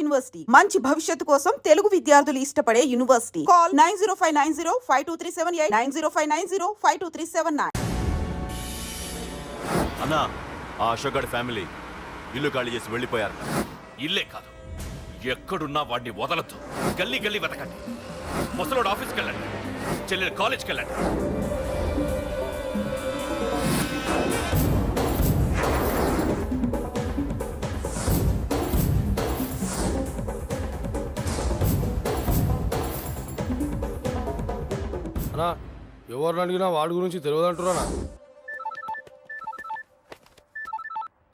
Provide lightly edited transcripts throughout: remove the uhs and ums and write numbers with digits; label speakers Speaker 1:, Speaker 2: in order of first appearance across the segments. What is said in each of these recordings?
Speaker 1: University మంచి భవిష్యత్తు కోసం తెలుగు విద్యార్థులు ఇష్టపడే యూనివర్సిటీ. కాల్ 9059052378 9059052379.
Speaker 2: అన్నా, ఆ అశోక్ గారి ఫ్యామిలీ ఇల్లు ఖాళీ చేసి వెళ్ళిపోయారు.
Speaker 3: ఇల్లే కాదు, ఎక్కడున్నా వాడిని వదలద్దు. గల్లీ గల్లీ వెతకండి. ముసలోడు ఆఫీస్కి వెళ్ళండి, చెల్లెలు కాలేజ్కి వెళ్ళండి.
Speaker 4: అన్నా, ఎవరిని అడిగినా వాడి గురించి తెలియదంటున్నా.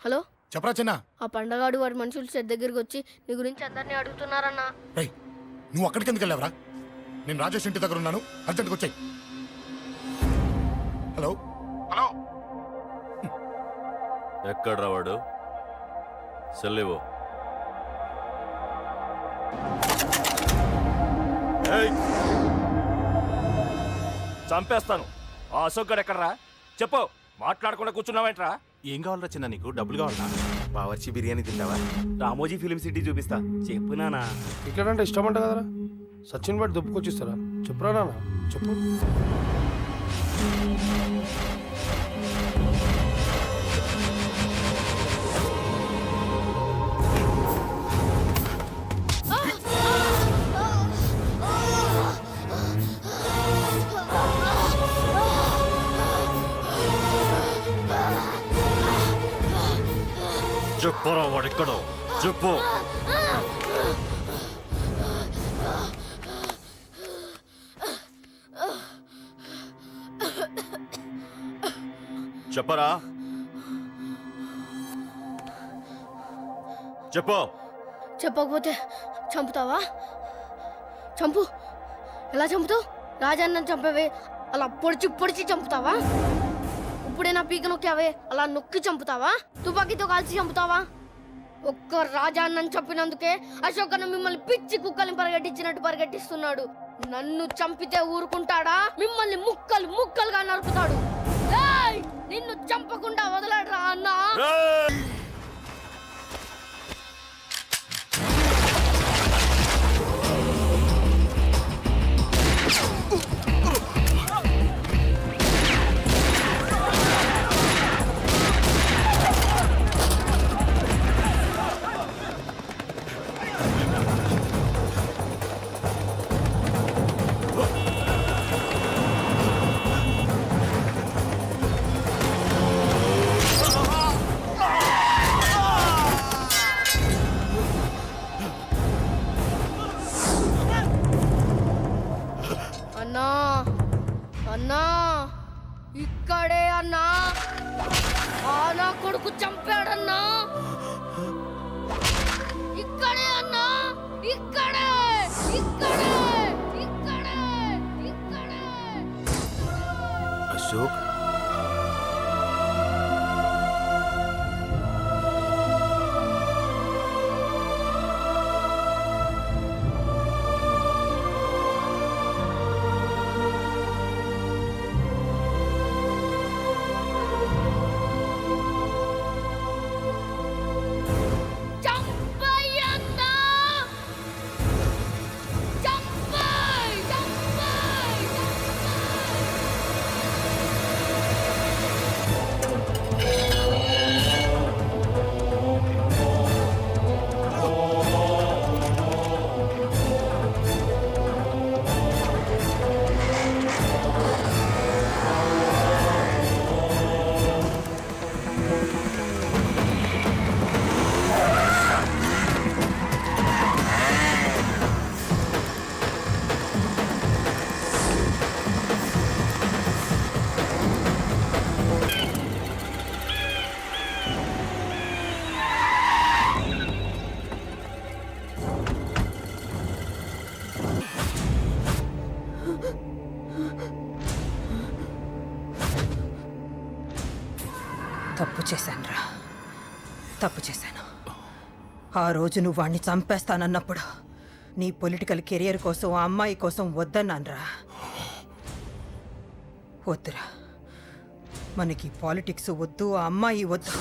Speaker 5: హలో,
Speaker 6: చెప్పరా చిన్న.
Speaker 5: ఆ పండగాడు వాడి మనుషులు సెట్ దగ్గరికి వచ్చి నీ గురించి అందరినీ అడుగుతున్నారన్నా.
Speaker 6: రేయ్, నువ్వు అక్కడికి ఎందుకు వెళ్ళావరా? నేను రాజేష్ ఇంటి దగ్గర ఉన్నాను, అర్జెంట్గా వచ్చాయి. హలో హలో,
Speaker 2: ఎక్కడ్రా వాడు? సెల్లివో.
Speaker 3: చంపేస్తాను. ఆ అశోక్ గడు ఎక్కడరా? చెప్పు. మాట్లాడకుండా కూర్చున్నావేంట్రా?
Speaker 2: ఏం కావాలరా చిన్న? నీకు డబ్బులు కావాలా?
Speaker 7: బావర్చి బిర్యానీ తింటావా? రామోజీ ఫిలిం సిటీ చూపిస్తా. చెప్పునానా.
Speaker 4: ఇక్కడంటే ఇష్టం అంట కదరా. సచిన్ బట్టి దుప్పుకొచ్చిస్తారా? చెప్పురా నాన్న, చెప్పు.
Speaker 3: చెప్పరా వాడెక్కడో చెప్పు.
Speaker 2: చెప్పరా, చెప్పు.
Speaker 5: చెప్పకపోతే చంపుతావా? చంపు. ఎలా చంపుతావు? రాజాన్నని చంపవే అలా పొడిచి పొడిచి చంపుతావా? ఇప్పుడైనా పీక నొక్కావే అలా నొక్కి చంపుతావా? తుపాకీతో కాల్చి చంపుతావా? ఒక్క రాజాన్నని చంపినందుకే అశోక్ అన్న మిమ్మల్ని పిచ్చి కుక్కల్ని పరిగెట్టించినట్టు పరిగెట్టిస్తున్నాడు. నన్ను చంపితే ఊరుకుంటాడా? మిమ్మల్ని ముక్కలు ముక్కలుగా నరుకుతాడు. ఏయ్! నిన్ను చంపకుండా వదలడరా అన్నా. అన్నా, అన్నా, ఇక్కడే అన్నా. నా కొడుకు చంపాడన్నా. ఇక్కడే అన్నా, ఇక్కడే ఇక్కడే ఇక్కడే ఇక్కడే.
Speaker 7: అశోక్,
Speaker 8: తప్పు చేశానురా, తప్పు చేశాను. ఆ రోజు నువ్వు వాణ్ణి చంపేస్తానన్నప్పుడు నీ పొలిటికల్ కెరియర్ కోసం ఆ అమ్మాయి కోసం వద్దన్నానురా. వద్దురా, మనకి పాలిటిక్స్ వద్దు, ఆ అమ్మాయి వద్దు,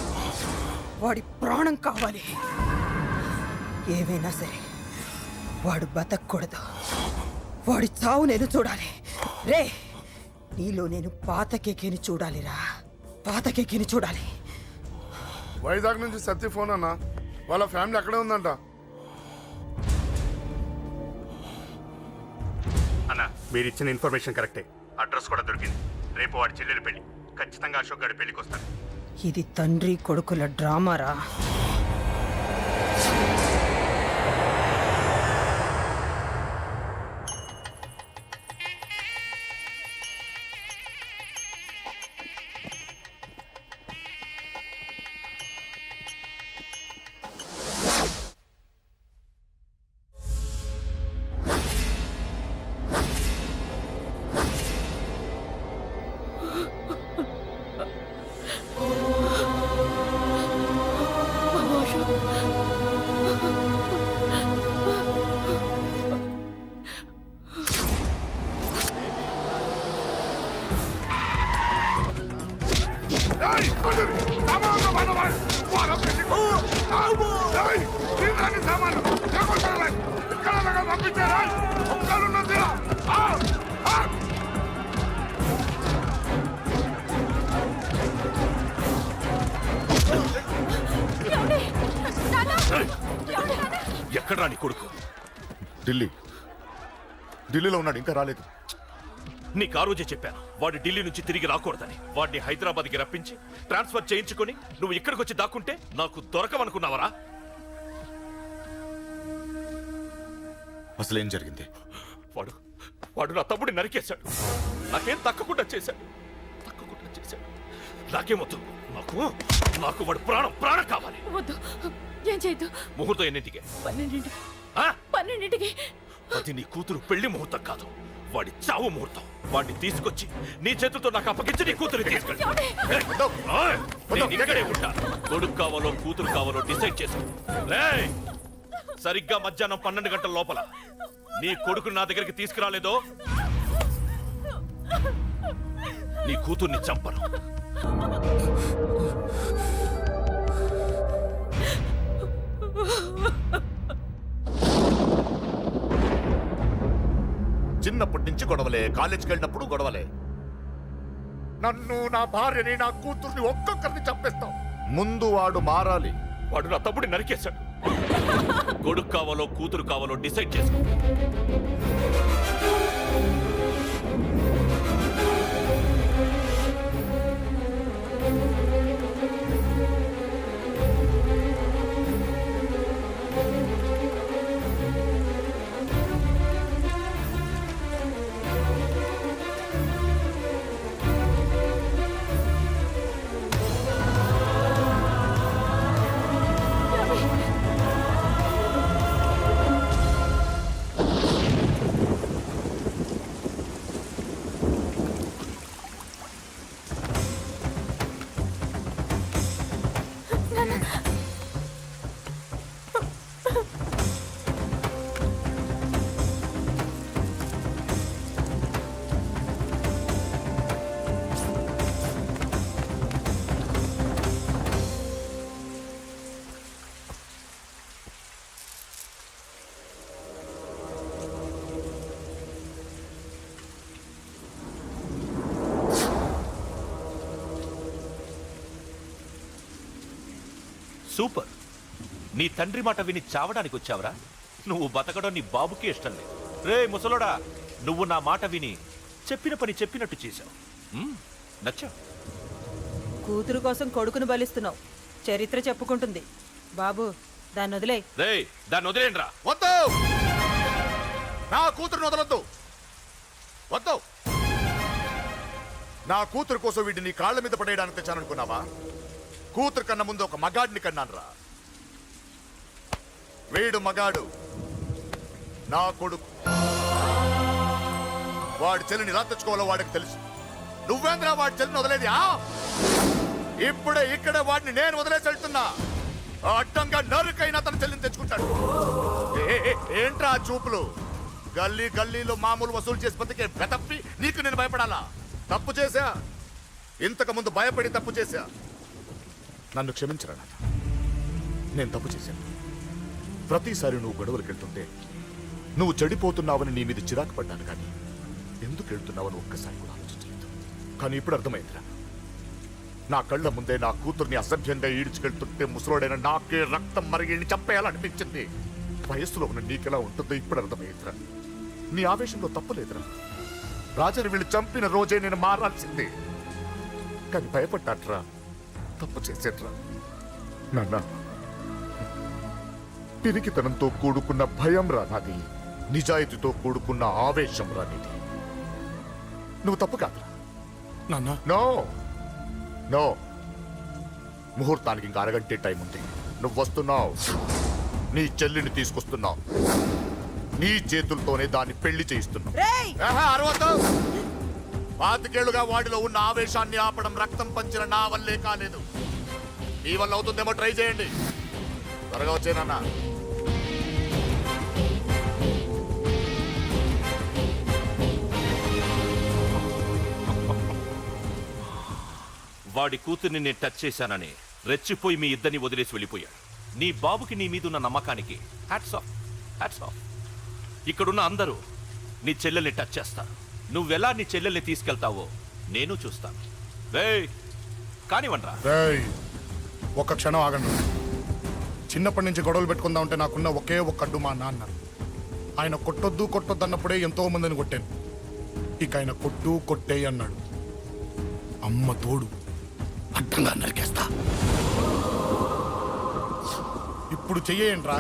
Speaker 8: వాడి ప్రాణం కావాలి. ఏమైనా సరే వాడు బతకూడదు. వాడి చావు నేను చూడాలి. రే, నీలో నేను పాత కేకేని చూడాలిరా, పాత కేకేని చూడాలి.
Speaker 4: వైజాగ్ నుంచి సత్య ఫోన్ అన్న, వాళ్ళ ఫ్యామిలీ అక్కడే ఉందంట.
Speaker 7: అన్న, మీరు ఇచ్చిన ఇన్ఫర్మేషన్ కరెక్టే. అడ్రస్ కూడా దొరికింది. రేపు వాడి చెల్లెలి పెళ్లి. ఖచ్చితంగా అశోక్ గారి పెళ్లికి వస్తాను.
Speaker 8: ఇది తండ్రి కొడుకుల డ్రామారా.
Speaker 3: ఎక్కడ్రా నీ కొడుకు?
Speaker 6: ఢిల్లీలో ఉన్నాడు, ఇంకా రాలేదు.
Speaker 3: నీకు ఆ రోజే చెప్పాను వాడు ఢిల్లీ నుంచి తిరిగి రాకూడదని. వాడిని హైదరాబాద్కి రప్పించి ట్రాన్స్ఫర్ చేయించుకొని నువ్వు ఇక్కడికి వచ్చి దాక్కుంటే నాకు దొరకవనుకున్నావరా?
Speaker 6: అసలేం జరిగింది?
Speaker 3: వాడు నా తమ్ముడిని నరికేశాడు. నాకేం తక్కకుండా చేశాడు. నాకేమొద్దు. నాకు వాడు ప్రాణం కావాలి.
Speaker 9: వద్దు, ఏం చేయొద్దు.
Speaker 3: ముహూర్తం ఎన్నింటికి?
Speaker 9: 12ంటికి.
Speaker 3: ఆ?
Speaker 9: 12ంటికి.
Speaker 3: అది నీ కూతురు పెళ్లి ముహూర్తం కాదు, వాడి చావు ముహూర్తం. వాడిని తీసుకొచ్చి నీ చేతులతో నాకు అప్పగించి నీ కూతురు తీసుకెళ్ళి. నేను ఇక్కడే ఉంటా. కొడుకు కావాలో కూతురు కావాలో డిసైడ్ చేసుకో. రేయ్, సరిగ్గా మధ్యాహ్నం 12 గంటల లోపల నీ కొడుకుని నా దగ్గరికి తీసుకురాలేదో నీ కూతుర్ని చంపను.
Speaker 6: చిన్నప్పటి నుంచి గొడవలే, కాలేజీకి వెళ్ళినప్పుడు గొడవలే. నన్ను, నా భార్యని, నా కూతుర్ని ఒక్కొక్కరిని చంపేస్తాం. ముందు వాడు మారాలి.
Speaker 3: వాడు నా తమ్ముడిని నరికేశాడు. కొడుకు కావాలో కూతురు కావాలో డిసైడ్ చేసుకో. సూపర్. నీ తండ్రి మాట విని చావడానికి వచ్చావరా? నువ్వు బతకడం నీ బాబుకి ఇష్టం లేదు. రే ముసలోడా, నువ్వు నా మాట విని చెప్పిన పని చెప్పినట్టు చేశావు. నచ్చావు.
Speaker 8: కూతురు కోసం కొడుకును బలిస్తున్నావు. చరిత్ర చెప్పుకుంటుంది. బాబు, దాన్ని వదిలే.
Speaker 3: రే, దాన్ని వదిలేండ్రా.
Speaker 6: వద్దు, నా కూతురుని వదలొద్దు. వద్దు. నా కూతురు కోసం వీడిని నీ కాళ్ళ మీద పడేయడానికి తెచ్చాననుకున్నావా? కూతురు కన్నా ముందు ఒక మగాడిని కన్నాను రా. వీడు మగాడు, నా కొడుకు. వాడి చెల్లిని ఎలా తెచ్చుకోవాలో వాడికి తెలుసు. నువ్వేంద్రా వాడి చెల్లిని వదిలేది? ఇప్పుడే ఇక్కడే వాడిని నేను వదిలేసి వెళ్తున్నా. అడ్డంగా నరుకైనా తన చెల్లిని తెచ్చుకుంటాడు. ఏంట్రా చూపులు? గల్లీ గల్లీలో మామూలు వసూలు చేసి బతికే బెతప్పి నీకు నేను భయపడాలా? తప్పు చేశా, ఇంతకు ముందు భయపడి తప్పు చేశా. నన్ను క్షమించరా నాన్న, నేను తప్పు చేశాను. ప్రతిసారి నువ్వు గొడవలకు వెళ్తుంటే నువ్వు చెడిపోతున్నావని నీ మీద చిరాకు పడ్డాను, కానీ ఎందుకు వెళ్తున్నావని ఒక్కసారి కూడా ఆలోచించలేదు. కానీ ఇప్పుడు అర్థమైందిరా, నా కళ్ళ ముందే నా కూతుర్ని అసభ్యంగా ఈడ్చుకెళ్తుంటే ముసలోడైన నాకే రక్తం మరిగిని చంపేయాలనిపించింది. వయస్సులో ఉన్న నీకెలా ఉంటుందో ఇప్పుడు అర్థమైందిరా. నీ ఆవేశంలో తప్పులేదురా. రాజని వీళ్ళు చంపిన రోజే నేను మారాల్సిందే, కానీ భయపడ్డాట్రా, తప్పు చేసేట్రా. నాన్న, పిరికితనంతో కూడుకున్న భయం రా నాది, నిజాయితీతో కూడుకున్న ఆవేశం రా నీది. నువ్వు తప్పు కాదురా
Speaker 4: నాన్న.
Speaker 6: నో నో, ముహూర్తానికి ఇంకా అరగంటే టైం ఉంది. నువ్వు వస్తున్నావు, నీ చెల్లిని తీసుకొస్తున్నావు, నీ చేతులతోనే దాన్ని పెళ్లి చేయిస్తున్నావు. పాతికేళ్లుగా వాడిలో ఉన్న ఆవేశాన్ని ఆపడం రక్తం పంచిన నా వల్లే కాలేదు. నీ వల్ల అవుతుందేమో ట్రై చేయండి. త్వరగా వచ్చేనన్నా.
Speaker 3: వాడి కూతుర్ని నేను టచ్ చేశానని రెచ్చిపోయి మీ ఇద్దరిని వదిలేసి వెళ్ళిపోయాడు. నీ బాబుకి నీ మీదున్న నమ్మకానికి హ్యాట్స్ ఆఫ్, హ్యాట్స్ ఆఫ్. ఇక్కడున్న అందరూ నీ చెల్లెల్ని టచ్ చేస్తారు. నువ్వెలా నీ చెల్లెల్ని తీసుకెళ్తావో నేను చూస్తాను. కానివ్వండ్రా.
Speaker 10: ఒక్క క్షణం ఆగండి. చిన్నప్పటి నుంచి గొడవలు పెట్టుకుందా ఉంటే నాకున్న ఒకే ఒక్క అడ్డు మా నాన్న. ఆయన కొట్టొద్దు కొట్టొద్దు అన్నప్పుడే ఎంతో మందిని కొట్టాను. ఇక ఆయన కొట్టు కొట్టే అన్నాడు. అమ్మ తోడు అడ్డంగా నరికేస్తా. ఇప్పుడు చెయ్యండి రా.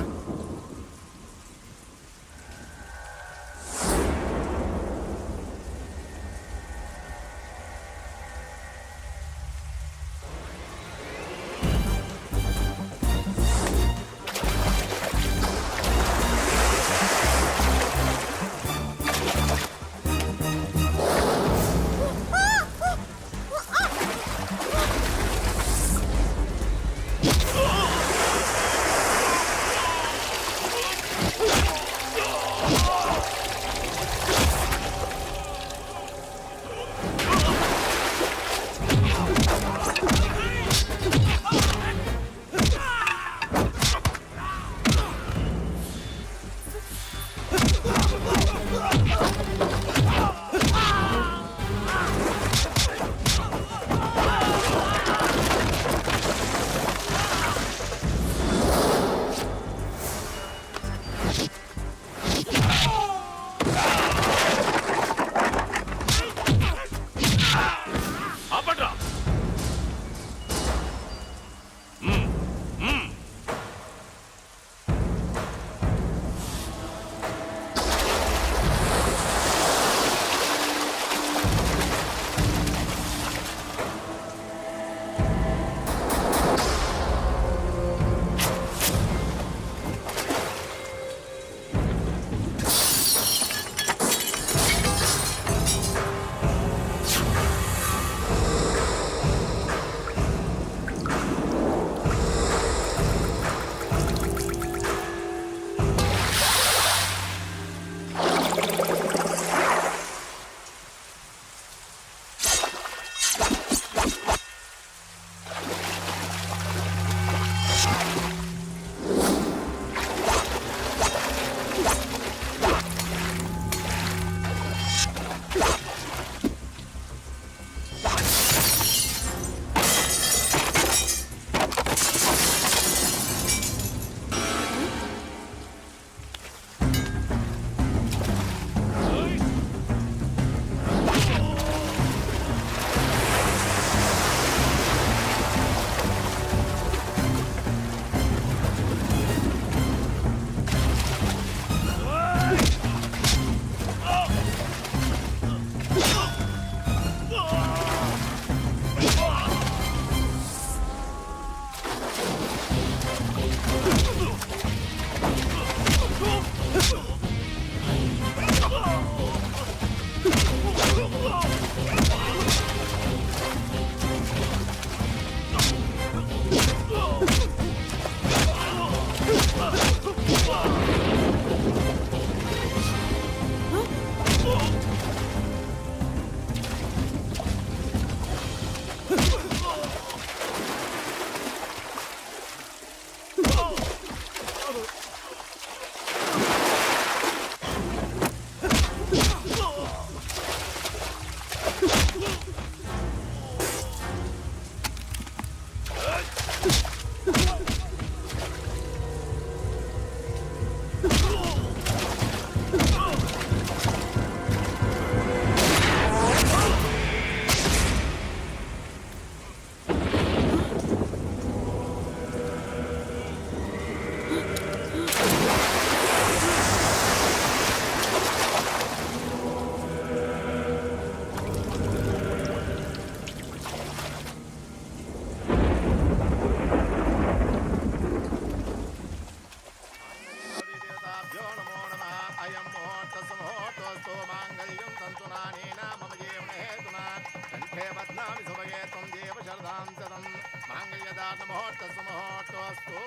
Speaker 6: అయం ముహూర్తస్సు మాంగళ్యం తంతునానేన మమ జీవనహేతునా కంఠే బధ్నామి సుభగే త్వం దేవ శరదాం శతం మాంగళ్యదాన ముహూర్తస్సు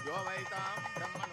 Speaker 6: యో వైతాం బ్రహ్మణ